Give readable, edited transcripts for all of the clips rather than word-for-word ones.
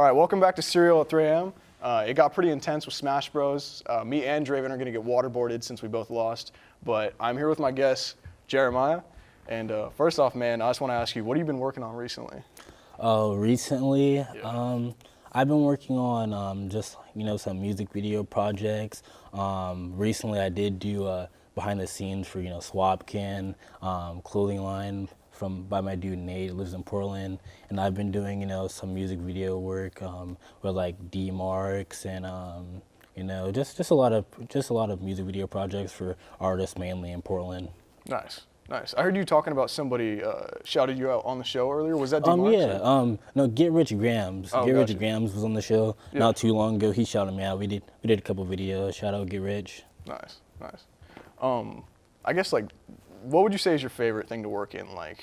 All right, welcome back to Serial at 3 a.m. It got pretty intense with Smash Bros. Me and Draven are going to get waterboarded since we both lost. But I'm here with my guest, Jeremiah. And first off, man, I just want to ask you, what have you been working on recently? Recently, Yeah. I've been working on just some music video projects. Recently, I did do behind the scenes for Swapcan clothing line by my dude Nate, who lives in Portland, and I've been doing some music video work with like D Marks and just a lot of music video projects for artists mainly in Portland. Nice. Nice. I heard you talking about somebody shouted you out on the show earlier. Was that D Marks? Yeah. No, Get Rich Grams. Oh, Get gotcha. Rich Grams was on the show not too long ago. He shouted me out. We did a couple videos. Shout out Get Rich. Nice, nice. I guess like, what would you say is your favorite thing to work in? Like,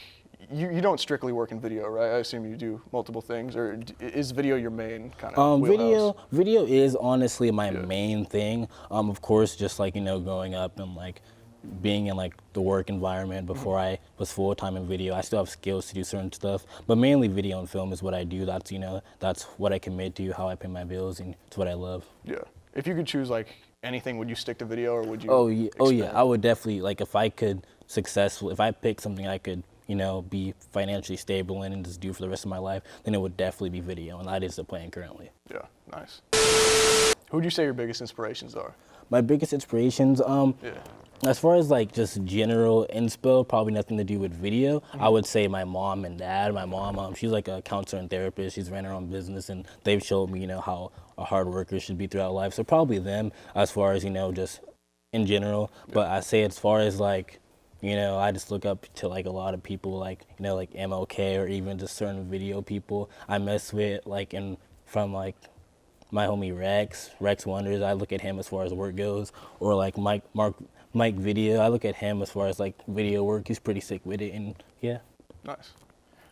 you don't strictly work in video, right? I assume you do multiple things, or is video your main kind of wheelhouse? Video is honestly my main thing. Of course, just like growing up and like being in like the work environment before I was full time in video, I still have skills to do certain stuff, but mainly video and film is what I do. That's that's what I commit to, how I pay my bills, and it's what I love. Yeah. If you could choose like anything, would you stick to video or would you? Oh yeah. I would definitely, like, if I pick something I could be financially stable in and just do for the rest of my life, then it would definitely be video, and that is the plan currently. Yeah. Nice. Who would you say your biggest inspirations are? My biggest inspirations, as far as like just general inspo, probably nothing to do with video. I would say my mom and dad. My mom, she's like a counselor and therapist. She's ran her own business, and they've showed me, how a hard worker should be throughout life. So probably them, as far as just in general. But I say as far as like, I just look up to like a lot of people, like like MLK, or even just certain video people I mess with, like from like my homie Rex Wonders. I look at him as far as work goes, or like Mike Video. I look at him as far as like video work. He's pretty sick with it, and yeah. Nice.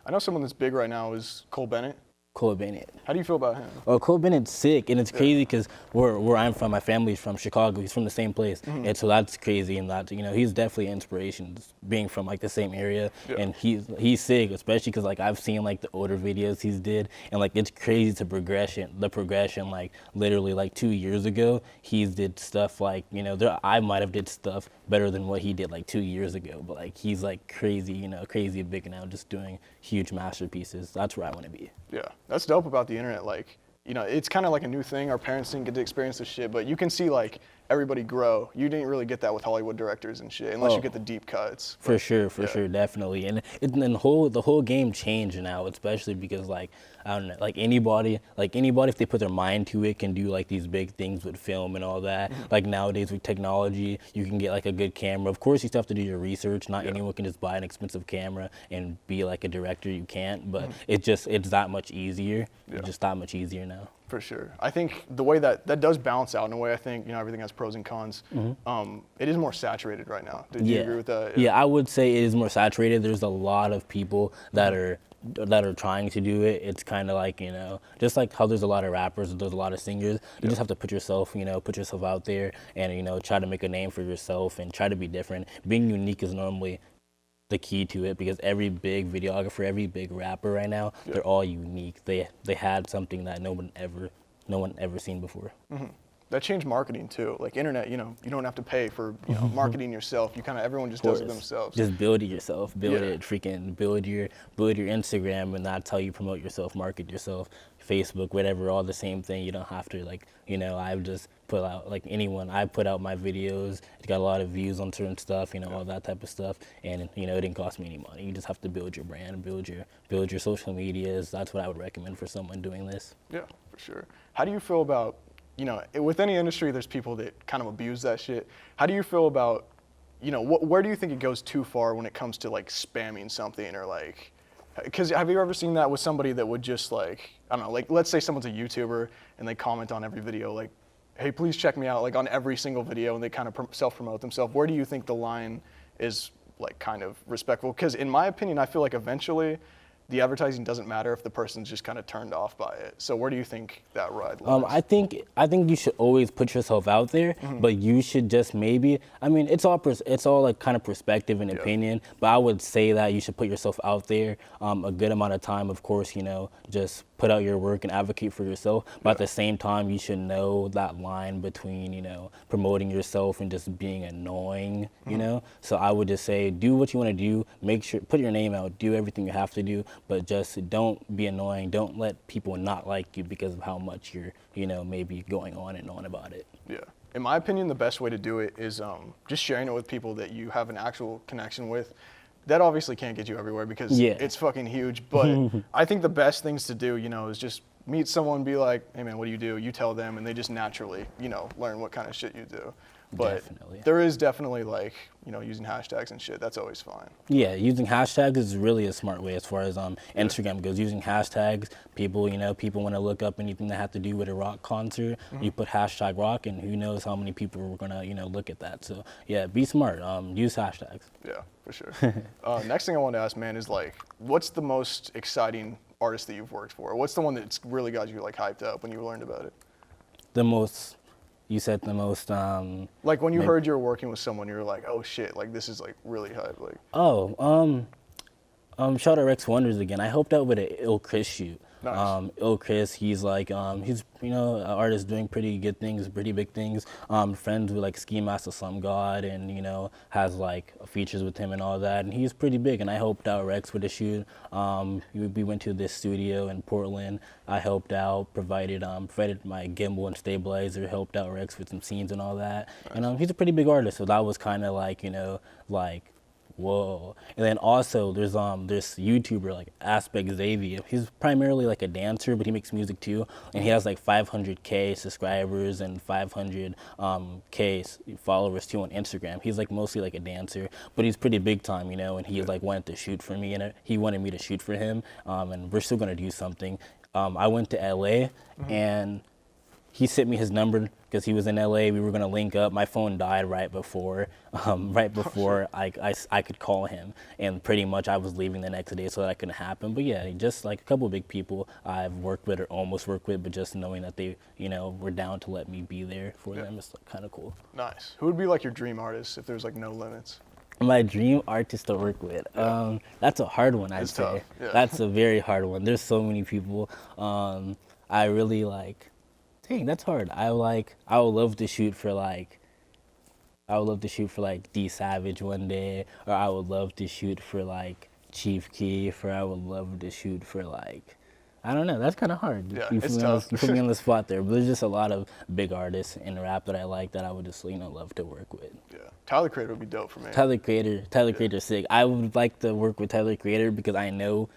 I know someone that's big right now is Cole Bennett. Cole Bennett. How do you feel about him? Oh, Cole Bennett's sick, and it's crazy because where I'm from, my family's from Chicago. He's from the same place, and so that's crazy. And that he's definitely an inspiration, being from like the same area. And he's sick, especially because like I've seen like the older videos he's did, and like it's crazy the progression. Like literally like 2 years ago, he's did stuff like I might have did stuff better than what he did like 2 years ago, but like he's like crazy, crazy big now, just doing huge masterpieces. That's where I want to be. Yeah, that's dope about the internet. Like, it's kind of like a new thing. Our parents didn't get to experience this shit, but you can see like everybody grow. You didn't really get that with Hollywood directors and shit, unless you get the deep cuts. For sure, definitely. And the whole game changed now, especially because like, I don't know, like anybody if they put their mind to it can do like these big things with film and all that. Like nowadays with technology, you can get like a good camera. Of course, you still have to do your research. Not anyone can just buy an expensive camera and be like a director. You can't, but it's that much easier. It's just that much easier now. For sure. I think the way that does balance out in a way, I think, everything has pros and cons. It is more saturated right now. Did you agree with that? Yeah, I would say it is more saturated. There's a lot of people that are trying to do it. It's kind of like, just like how there's a lot of rappers, there's a lot of singers. You just have to put yourself out there and, try to make a name for yourself and try to be different. Being unique is normally the key to it, because every big videographer, every big rapper right now, they're all unique. They had something that no one ever seen before. That changed marketing too. Like internet, you don't have to pay for marketing yourself. Everyone just does it themselves. Just build it yourself. Build your Instagram, and that's how you promote yourself, market yourself. Facebook, whatever, all the same thing. You don't have to I've just put out like anyone. I put out my videos. It got a lot of views on certain stuff, all that type of stuff, and it didn't cost me any money. You just have to build your brand, build your social medias. That's what I would recommend for someone doing this. Yeah, for sure. How do you feel about with any industry, there's people that kind of abuse that shit. How do you feel about, where do you think it goes too far when it comes to like spamming something, or like, because have you ever seen that with somebody that would just like, I don't know, like let's say someone's a YouTuber and they comment on every video like, hey, please check me out, like on every single video, and they kind of self-promote themselves. Where do you think the line is like kind of respectful? Because in my opinion, I feel like eventually the advertising doesn't matter if the person's just kind of turned off by it. So where do you think that ride lies? I think you should always put yourself out there, but you should just maybe. I mean, it's all like kind of perspective and opinion. But I would say that you should put yourself out there a good amount of time. Of course, just put out your work and advocate for yourself. But at the same time, you should know that line between promoting yourself and just being annoying. So I would just say do what you want to do. Make sure put your name out. Do everything you have to do. But just don't be annoying. Don't let people not like you because of how much you're, maybe going on and on about it. Yeah. In my opinion, the best way to do it is just sharing it with people that you have an actual connection with. That obviously can't get you everywhere because it's fucking huge. But I think the best things to do, is just meet someone, be like, hey man, what do you do? You tell them, and they just naturally, learn what kind of shit you do. But there is definitely using hashtags and shit. That's always fine. Yeah, using hashtags is really a smart way as far as Instagram goes. Using hashtags, people want to look up anything that have to do with a rock concert. You put hashtag rock, and who knows how many people are gonna look at that. So yeah, be smart. Use hashtags. Yeah, for sure. Next thing I want to ask, man, is what's the most exciting artist that you've worked for? What's the one that's really got you hyped up when you learned about it? You said the most. Like when you heard you were working with someone, you were like, "Oh shit! This is really hype." Shout out Rex Wonders again. I helped out with an Ill Chris shoot. Nice. Ill Chris, he's an artist doing pretty good things, pretty big things. Friends with Ski Master Slum God, and has features with him and all that. And he's pretty big. And I helped out Rex with the shoot. We went to this studio in Portland. I helped out, provided my gimbal and stabilizer, helped out Rex with some scenes and all that. Nice. And he's a pretty big artist, so that was kind of whoa. And then also there's this YouTuber Aspect Xavier. He's primarily a dancer, but he makes music too, and he has 500K subscribers and 500K followers too on Instagram. He's mostly a dancer, but he's pretty big time, and he wanted to shoot for me, and he wanted me to shoot for him, and we're still gonna do something. I went to LA and he sent me his number because he was in LA. We were gonna link up. My phone died right before I could call him, and pretty much I was leaving the next day, so that couldn't happen. But yeah, just a couple of big people I've worked with or almost worked with, but just knowing that they were down to let me be there for them is kind of cool. Nice. Who would be your dream artist if there's no limits? My dream artist to work with. That's a hard one. I'd say. Yeah. That's a very hard one. There's so many people. I really Dang, that's hard. I would love to shoot for D Savage one day, or I would love to shoot for Chief Keef, or I would love to shoot for I don't know. That's kind of hard. Yeah, you it's tough. You put me on the spot there, but there's just a lot of big artists in rap that I like that I would just love to work with. Yeah, Tyler Creator would be dope for me. Tyler Creator's sick. I would like to work with Tyler Creator because I know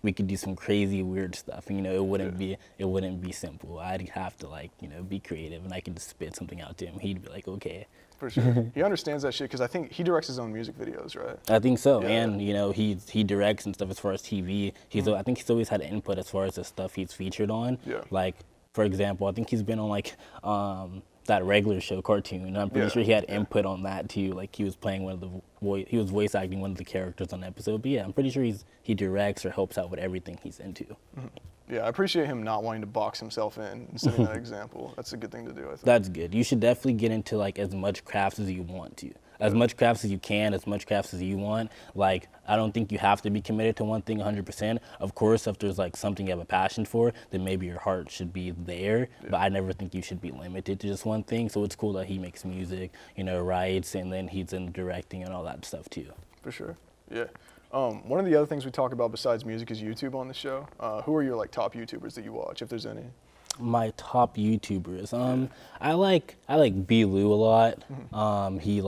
we could do some crazy weird stuff. It wouldn't be simple. I'd have to be creative, and I could just spit something out to him. He'd be like, okay. For sure. He understands that shit because I think he directs his own music videos, right? I think so. Yeah. And he directs and stuff as far as TV. I think he's always had input as far as the stuff he's featured on. Yeah. For example, I think he's been on that regular show cartoon. I'm pretty sure he had input on that too. He was playing he was voice acting one of the characters on the episode. But yeah, I'm pretty sure he directs or helps out with everything he's into. Mm-hmm. Yeah, I appreciate him not wanting to box himself in and setting that example. That's a good thing to do, I think. That's good. You should definitely get into as much crafts as you want to. As much crafts as you can, as much crafts as you want. I don't think you have to be committed to one thing 100%. Of course, if there's something you have a passion for, then maybe your heart should be there. Yeah. But I never think you should be limited to just one thing. So it's cool that he makes music, writes, and then he's in directing and all that stuff too. For sure. Yeah. One of the other things we talk about besides music is YouTube on the show. Who are your like top YouTubers that you watch, if there's any? My top YouTubers. I like B. Lou a lot. He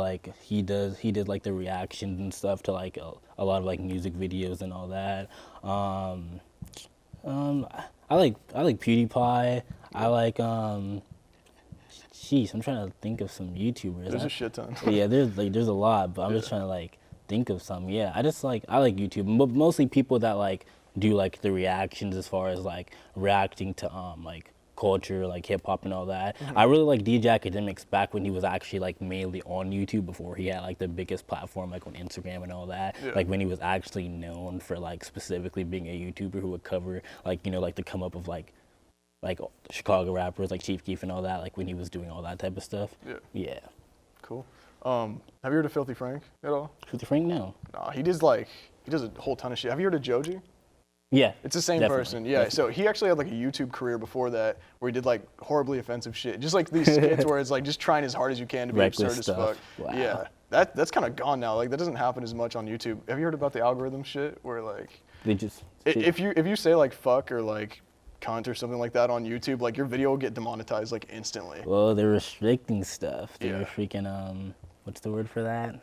did like the reactions and stuff to like a lot of like music videos and all that. I like PewDiePie. I like Sheesh, I'm trying to think of some YouTubers. There's a shit ton. Yeah, there's a lot, but I'm just trying to like think of some. Yeah, I like YouTube, but mostly people that like do like the reactions as far as like reacting to like culture, like hip hop and all that. I really like DJ Academics back when he was actually like mainly on YouTube before he had like the biggest platform like on Instagram and all that. Yeah. Like when he was actually known for like specifically being a YouTuber who would cover like, you know, like the come up of like Chicago rappers like Chief Keef and all that, like when he was doing all that type of stuff. Yeah. Yeah. Cool. Have you heard of Filthy Frank at all? Filthy Frank, no. Nah, he does a whole ton of shit. Have you heard of Joji? Yeah. It's the same definitely, person. Yeah. definitely. So he actually had like a YouTube career before that where he did like horribly offensive shit. Just like these skits where it's like just trying as hard as you can to be Reckless absurd stuff. as fuck. Wow. Yeah. That's kind of gone now. Like that doesn't happen as much on YouTube. Have you heard about the algorithm shit where like They just if you say like fuck or like cunt or something like that on YouTube, like your video will get demonetized like instantly. well, they're restricting stuff. They're Yeah. freaking what's the word for that?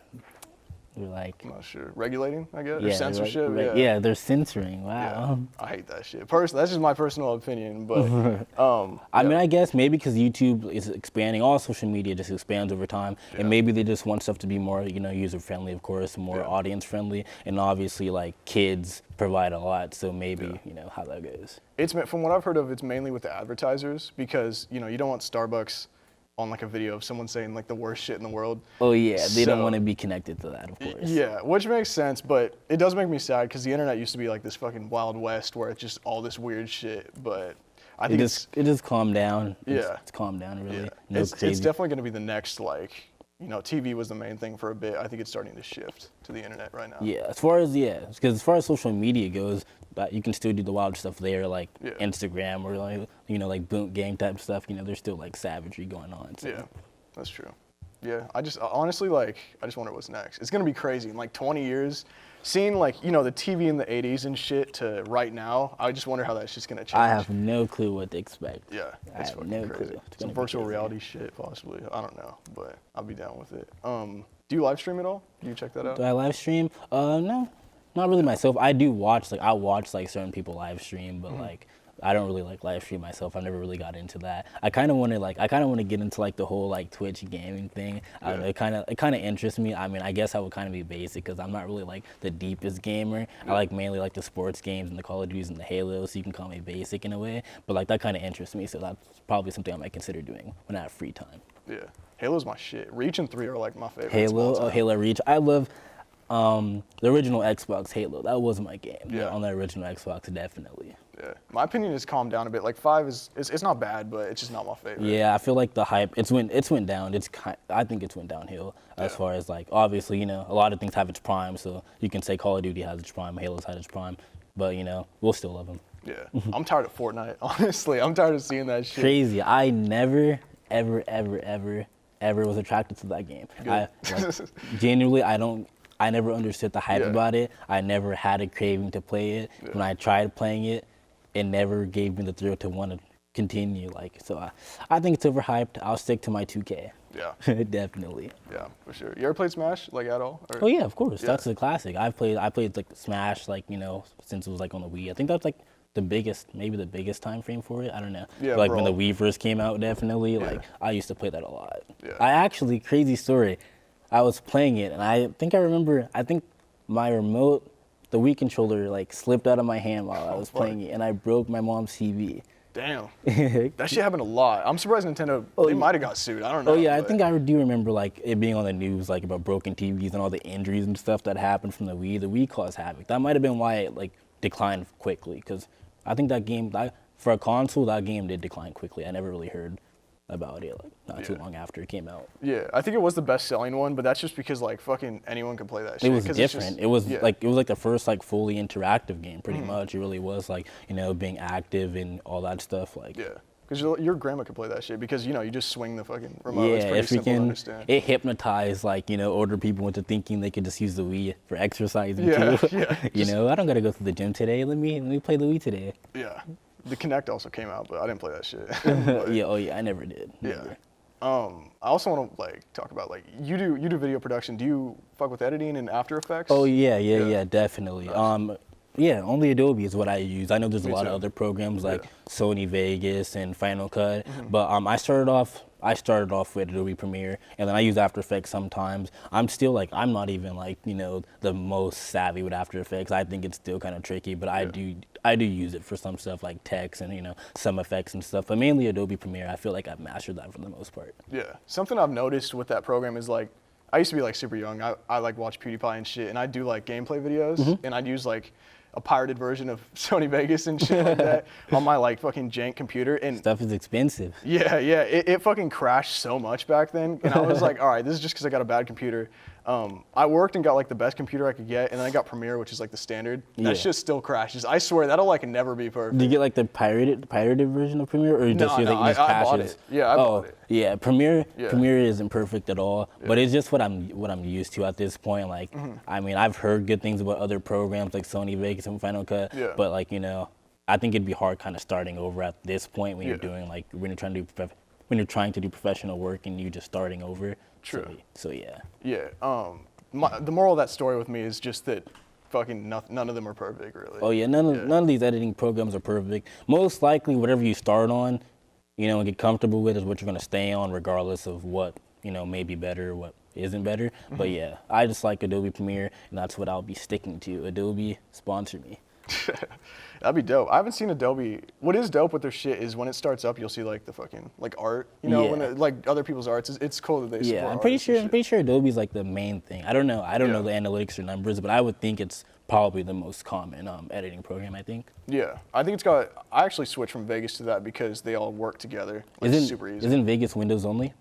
They're like I'm not sure. Regulating, I guess. Or they're like- censorship. yeah, they're censoring. Yeah. Wow. I hate that shit. Personally, that's just my personal opinion. But I mean, I guess maybe because YouTube is expanding, all social media just expands over time, and maybe they just want stuff to be more, you know, user friendly, of course, more audience friendly, and obviously like kids provide a lot, so maybe you know how that goes. it's from what I've heard of, it's mainly with the advertisers because you know you don't want Starbucks on like a video of someone saying like the worst shit in the world. Oh yeah, they don't So- want to be connected to that, of course. Yeah, which makes sense, but it does make me sad because the internet used to be like this fucking wild west where it's just all this weird shit. But I think It just calmed down. Yeah. It's calmed down really. yeah, No it's crazy. definitely going to be the next like, you know, TV was the main thing for a bit. I think it's starting to shift to the internet right now. Yeah, because as far as social media goes, but you can still do the wild stuff there, like Instagram or like, you know, like boot gang type stuff. You know, there's still like savagery going on. So. Yeah, that's true. Yeah, I just honestly like I just wonder what's next. It's gonna be crazy in like 20 years. Seeing like, you know, the TV in the 80s and shit to right now, I just wonder how that's just gonna change. I have no clue what to expect. Yeah, I it's have fucking no crazy. clue. It's Some gonna be virtual crazy. reality shit possibly. I don't know, but I'll be down with it. Do you live stream at all? Do you check that out? Do I live stream? No, not really myself. I watch like certain people live stream, but like I don't really like live stream myself. I never really got into that. I kind of want to get into like the whole like Twitch gaming thing. I don't know, it kind of interests me. I mean, I guess I would kind of be basic because I'm not really like the deepest gamer. I like mainly like the sports games and the Call of Duties and the Halo, so you can call me basic in a way. But like that kind of interests me, so that's probably something I might consider doing when I have free time. Yeah, Halo's my shit. Reach and 3 are like my favorites. of Halo, all time. Halo Reach. I love the original Xbox Halo. That was my game. Yeah. On the original Xbox, definitely. Yeah, my opinion is calmed down a bit. Like 5 it's not bad, but it's just not my favorite. Yeah, I feel like the hype it's went down. I think it's went downhill as far as like obviously, you know, a lot of things have its prime, so you can say Call of Duty has its prime, Halo's had its prime, but you know, we'll still love them. Yeah, I'm tired of Fortnite. Honestly, I'm tired of seeing that shit. Crazy. I never ever was attracted to that game. Good. Genuinely, I never understood the hype Yeah. about it. I never had a craving to play it. Yeah. When I tried playing it, it never gave me the thrill to want to continue. Like, so I think it's overhyped. I'll stick to my 2K. Yeah, Definitely. yeah, for sure. You ever played Smash like at all? Or? Oh yeah, of course. Yeah. That's a classic. I played like Smash, like, you know, since it was like on the Wii. I think that's like maybe the biggest time frame for it. I don't know. Yeah, Like when the Brawl. Wii first came out, definitely. Yeah. Like I used to play that a lot. Yeah. I actually, crazy story. I was playing it, and I think my remote, the Wii controller, like slipped out of my hand while I was fuck. playing it, and I broke my mom's TV. Damn, that shit happened a lot. I'm surprised Nintendo. They might have got sued. I don't know. Oh yeah, I but- think I do remember like it being on the news, like about broken TVs and all the injuries and stuff that happened from the Wii. The Wii caused havoc. That might have been why it like declined quickly, because I think that game, for a console, that game did decline quickly. I never really heard about it like not too long after it came out. Yeah, I think it was the best selling one, but that's just because like fucking anyone can play that shit. It was 'cause it's different. just- It was yeah. like the first like fully interactive game, pretty much. It really was like, you know, being active and all that stuff. Like Yeah, because your grandma could play that shit because you know you just swing the fucking remote. It's yeah, pretty if you simple to can, understand. it hypnotized like, you know, older people into thinking they could just use the Wii for exercising Yeah, too. yeah, You just- know, I don't gotta go to the gym today. Let me play the Wii today. Yeah, the Kinect also came out, but I didn't play that shit. But, Yeah, oh yeah, I never did. yeah. Never. I also want to like talk about like you do video production. Do you fuck with editing and After Effects? Oh yeah, Yeah. definitely. Nice. Yeah, only Adobe is what I use. I know there's a Me lot too. of other programs like Yeah. Sony Vegas and Final Cut, but I started off I started off with Adobe Premiere, and then I use After Effects sometimes. I'm still like, I'm not even like, you know, the most savvy with After Effects. I think it's still kind of tricky, but I do use it for some stuff like text and, you know, some effects and stuff. But mainly Adobe Premiere, I feel like I've mastered that for the most part. Yeah. Something I've noticed with that program is like, I used to be like super young. I like watch PewDiePie and shit, and I do like gameplay videos, and I'd use like a pirated version of Sony Vegas and shit like that on my like fucking jank computer. And Stuff is expensive. yeah, it fucking crashed so much back then, and I was like, all right, this is just because I got a bad computer. I worked and got like the best computer I could get, and then I got Premiere, which is like the standard. That shit still crashes. I swear that'll like never be perfect. Do you get like the pirated version of Premiere, or just use like these I bought it. Yeah, I bought it. Yeah, Premiere isn't perfect at all, but it's just what I'm used to at this point. Like, I mean, I've heard good things about other programs like Sony Vegas and Final Cut, but like, you know, I think it'd be hard kind of starting over at this point when you're doing like when you're trying to do professional work and you're just starting over. True. So yeah. Yeah. The moral of that story with me is just that fucking none of them are perfect, really. Oh yeah, none of these editing programs are perfect. Most likely, whatever you start on, you know, and get comfortable with is what you're gonna stay on, regardless of what, you know, may be better or what isn't better. But yeah, I just like Adobe Premiere, and that's what I'll be sticking to. Adobe, sponsor me. That'd be dope. I haven't seen Adobe. What is dope with their shit is when it starts up, you'll see like the fucking like art, you know, when it, like other people's arts. It's cool that they support. Yeah, I'm pretty sure Adobe's like the main thing. I don't know the analytics or numbers, but I would think it's probably the most common editing program, I think. Yeah, I think I actually switched from Vegas to that because they all work together. Like, it's super easy. Isn't Vegas Windows only?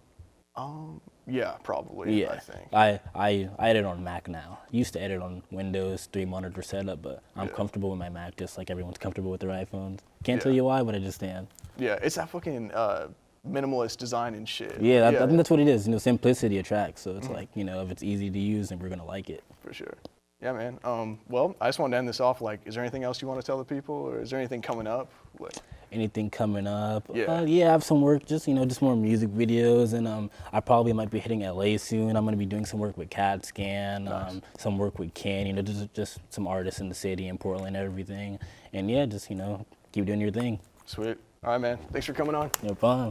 Yeah, probably. Yeah, I think. I edit on Mac now. Used to edit on Windows 3 monitor setup, but I'm comfortable with my Mac, just like everyone's comfortable with their iPhones. Can't tell you why, but I just am. Yeah, it's that fucking minimalist design and shit. Yeah, I think that's what it is. You know, simplicity attracts. So it's like, you know, if it's easy to use, then we're gonna like it. For sure. Yeah, man. Well, I just wanted to end this off. Like, is there anything else you want to tell the people, or is there anything coming up? Like, anything coming up? Yeah. Yeah, I have some work, just more music videos, and I probably might be hitting LA soon. I'm gonna be doing some work with CAD Scan, some work with Ken, you know, just some artists in the city in Portland and everything. And yeah, just, you know, keep doing your thing. Sweet. All right, man. Thanks for coming on. No problem.